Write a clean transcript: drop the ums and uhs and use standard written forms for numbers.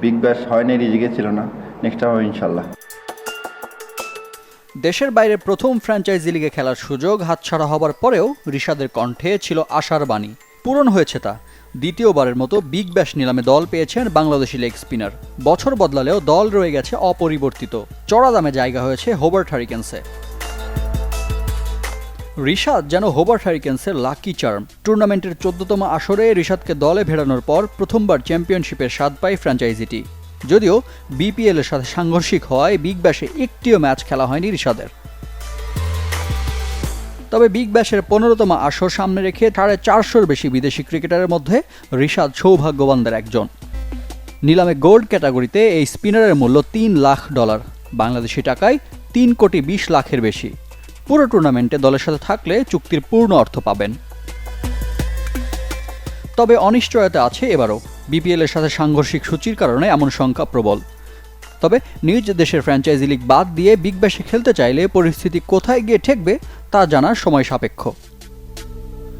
Big Bash হয়নি, রিজিকে ছিল না, নেক্সট টাইম হবে ইনশাল্লাহ। দেশের বাইরে প্রথম ফ্র্যাঞ্চাইজি লিগে খেলার সুযোগ হাতছাড়া হবার পরেও রিশাদের কণ্ঠে ছিল আশার বাণী। পূরণ হয়েছে তা। দ্বিতীয়বারের মতো বিগ ব্যাশ নিলামে দল পেয়েছেন বাংলাদেশি লেগ স্পিনার। বছর বদলালেও দল রয়ে গেছে অপরিবর্তিত। চড়া দামে জায়গা হয়েছে হোবার্ট হারিকেন্সে। রিশাদ যেন হোবার্ট হারিকেন্সের লাকি চার্ম। টুর্নামেন্টের 14তম আসরে রিশাদকে দলে ভেড়ানোর পর প্রথমবার চ্যাম্পিয়নশিপের স্বাদ পায় ফ্র্যাঞ্চাইজিটি। যদিও বিপিএল-এর সাথে সাংঘর্ষিক হওয়ায় বিগ ব্যাশে একটিও ম্যাচ খেলা হয়নি রিশাদের। তবে বিগ ব্যাশের 15তম আসর সামনে রেখে 450-র বেশি বিদেশি ক্রিকেটারের মধ্যে রিশাদ সৌভাগ্যবানদের একজন। নিলামে গোল্ড ক্যাটাগরিতে এই স্পিনারের মূল্য $3 লাখ, বাংলাদেশি টাকায় 3,20 লাখের বেশি। পুরো টুর্নামেন্টে দলের সাথে থাকলে চুক্তির পূর্ণ অর্থ পাবেন। তবে অনিশ্চয়তা আছে এবারও। বিপিএল-এর সাথে সাংঘর্ষিক সূচির কারণে এমন সংখ্যা প্রবল। তবে নিজ দেশের ফ্র্যাঞ্চাইজি লিগ বাদ দিয়ে বিগ ব্যাশে খেলতে চাইলে পরিস্থিতি কোথায় গিয়ে ঠেকবে তা জানার সময় সাপেক্ষ।